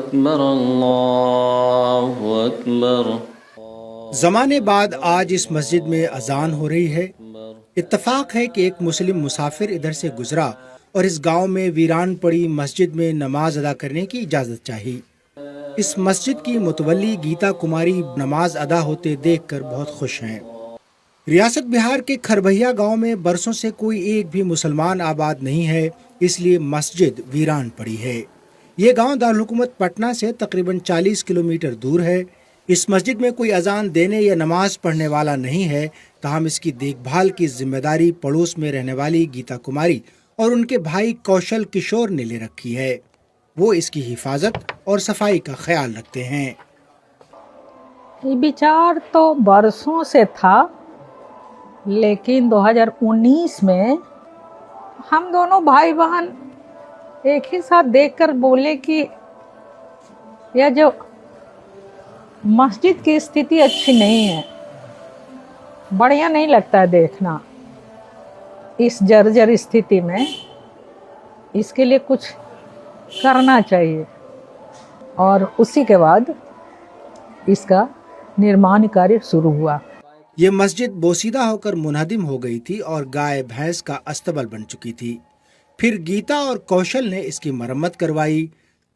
أكبر الله أكبر. زمانے بعد آج اس مسجد میں اذان ہو رہی ہے۔ اتفاق ہے کہ ایک مسلم مسافر ادھر سے گزرا اور اس گاؤں میں ویران پڑی مسجد میں نماز ادا کرنے کی اجازت چاہی۔ اس مسجد کی متولی گیتا کماری نماز ادا ہوتے دیکھ کر بہت خوش ہیں۔ ریاست بہار کے کھربھیا گاؤں میں برسوں سے کوئی ایک بھی مسلمان آباد نہیں ہے، اس لیے مسجد ویران پڑی ہے۔ یہ گاؤں دارالحکومت پٹنہ سے تقریباً 40 کلومیٹر دور ہے۔ اس مسجد میں کوئی اذان دینے یا نماز پڑھنے والا نہیں ہے، تاہم اس کی دیکھ بھال کی ذمہ داری پڑوس میں رہنے والی گیتا کماری اور ان کے بھائی کوشل کشور نے لے رکھی ہے۔ وہ اس کی حفاظت اور صفائی کا خیال رکھتے ہیں۔ یہ بچار تو برسوں سے تھا، لیکن 2019 میں ہم دونوں بھائی بہن ایک ہی ساتھ دیکھ کر بولے کہ یہ جو مسجد کی استھتی اچھی نہیں ہے، بڑھیا نہیں لگتا ہے دیکھنا اس جرجر استھتی میں، اس کے لیے کچھ کرنا چاہیے۔ اور اسی کے بعد اس کا نرمان کاریہ شروع ہوا۔ یہ مسجد بوسیدہ ہو کر منہدم ہو گئی تھی اور گائے بھینس کا استبل بن چکی تھی۔ پھر گیتا اور کوشل نے اس کی مرمت کروائی۔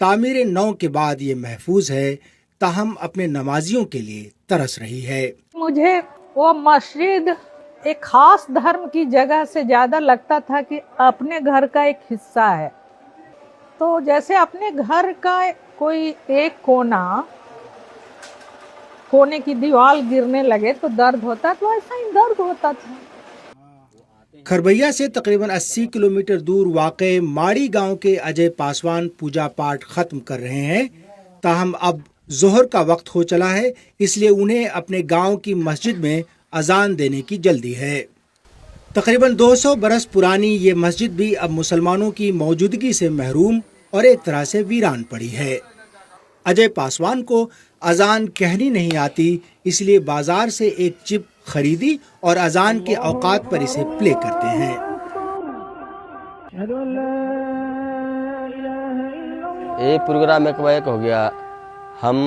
تعمیر نو کے بعد یہ محفوظ ہے، تاہم اپنے نمازیوں کے لیے ترس رہی ہے۔ مجھے وہ مسجد ایک خاص دھرم کی جگہ سے زیادہ لگتا تھا کہ اپنے گھر کا ایک حصہ ہے، تو جیسے اپنے گھر کا کوئی ایک کونے کی دیوار گرنے لگے تو درد ہوتا، تو ایسا ہی درد ہوتا تھا۔ کھربھیا سے تقریباً 80 کلومیٹر دور واقع ماڑی گاؤں کے اجے پاسوان پوجا پاٹ ختم کر رہے ہیں، تاہم اب ظہر کا وقت ہو چلا ہے، اس لیے انہیں اپنے گاؤں کی مسجد میں اذان دینے کی جلدی ہے۔ تقریباً 200 برس پرانی یہ مسجد بھی اب مسلمانوں کی موجودگی سے محروم اور ایک طرح سے ویران پڑی ہے۔ اجے پاسوان کو اذان کہنی نہیں آتی، اس لیے بازار سے ایک چپ خریدی اور اذان کے اوقات پر اسے پلے کرتے ہیں۔ یہ پروگرام ایک ہو گیا، ہم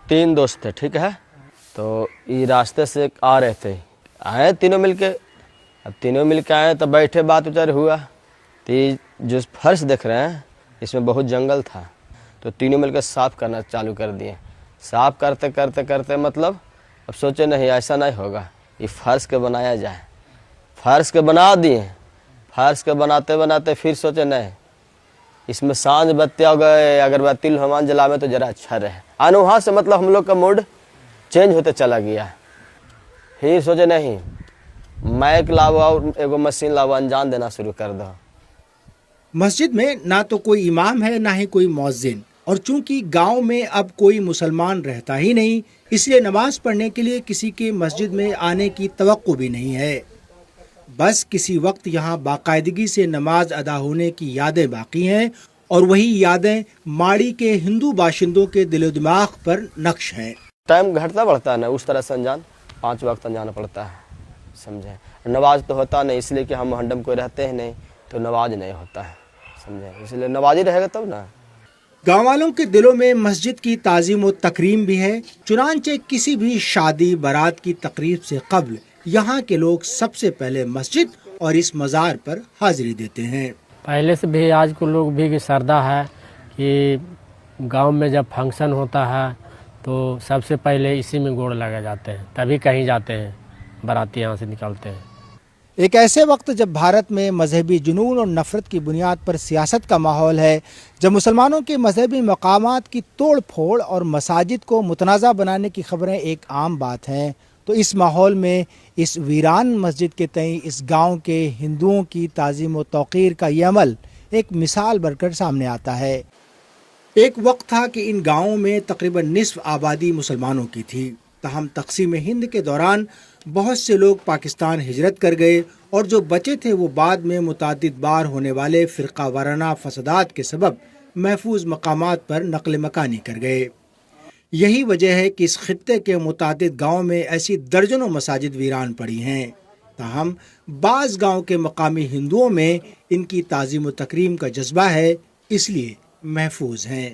3 دوست تھے، ٹھیک ہے، تو یہ راستے سے آ رہے تھے، آئے تینوں مل کے، اب تینوں مل کے آئے تو بیٹھے بات وچار ہوا، تو یہ جو فرش دیکھ رہے ہیں اس میں بہت جنگل تھا، تو تینوں مل کے صاف کرنا چالو کر دیے۔ صاف کرتے کرتے کرتے مطلب اب سوچے نہیں ایسا نہیں ہوگا، یہ فرش کے بنایا جائے، فرش کے بنا دیے۔ فرش کے بناتے بناتے پھر سوچے نہیں اس میں سانج بتی ہو گئے، اگربتی لوہمان جلاوے تو ذرا اچھا رہے، وہاں سے مطلب ہم لوگ کا موڈ چینج ہوتے چلا گیا۔ پھر سوچے نہیں مائک لاؤ اور ایک مشین لاؤ، انجام دینا شروع کر دو۔ مسجد میں نہ تو کوئی امام ہے نہ ہی کوئی مؤذن، اور چونکہ گاؤں میں اب کوئی مسلمان رہتا ہی نہیں، اس لیے نماز پڑھنے کے لیے کسی کے مسجد میں آنے کی توقع بھی نہیں ہے۔ بس کسی وقت یہاں باقاعدگی سے نماز ادا ہونے کی یادیں باقی ہیں، اور وہی یادیں ماڑی کے ہندو باشندوں کے دل و دماغ پر نقش ہیں۔ ٹائم گھٹتا بڑھتا ہے نا، اس طرح سے انجان 5 وقت انجانا پڑتا ہے، سمجھے۔ نماز تو ہوتا نہیں، اس لیے کہ ہم ہنڈم کوئی رہتے ہیں نہیں تو نماز نہیں ہوتا ہے، سمجھے، اس لیے نماز ہی رہے گا تب نا۔ گاؤں والوں کے دلوں میں مسجد کی تعظیم و تکریم بھی ہے، چنانچہ کسی بھی شادی برات کی تقریب سے قبل یہاں کے لوگ سب سے پہلے مسجد اور اس مزار پر حاضری دیتے ہیں۔ پہلے سے بھی آج کو لوگ بھی سردہ ہے کہ گاؤں میں جب فنکشن ہوتا ہے تو سب سے پہلے اسی میں گوڑ لگا جاتے ہیں، تبھی کہیں جاتے ہیں، باراتی یہاں سے نکلتے ہیں۔ ایک ایسے وقت جب بھارت میں مذہبی جنون اور نفرت کی بنیاد پر سیاست کا ماحول ہے، جب مسلمانوں کے مذہبی مقامات کی توڑ پھوڑ اور مساجد کو متنازع بنانے کی خبریں ایک عام بات ہیں، تو اس ماحول میں اس ویران مسجد کے تئیں اس گاؤں کے ہندوؤں کی تعظیم و توقیر کا یہ عمل ایک مثال بن کر سامنے آتا ہے۔ ایک وقت تھا کہ ان گاؤں میں تقریباً نصف آبادی مسلمانوں کی تھی، تاہم تقسیم ہند کے دوران بہت سے لوگ پاکستان ہجرت کر گئے، اور جو بچے تھے وہ بعد میں متعدد بار ہونے والے فرقہ وارانہ فسادات کے سبب محفوظ مقامات پر نقل مکانی کر گئے۔ یہی وجہ ہے کہ اس خطے کے متعدد گاؤں میں ایسی درجنوں مساجد ویران پڑی ہیں، تاہم بعض گاؤں کے مقامی ہندوؤں میں ان کی تعظیم و تکریم کا جذبہ ہے، اس لیے محفوظ ہیں۔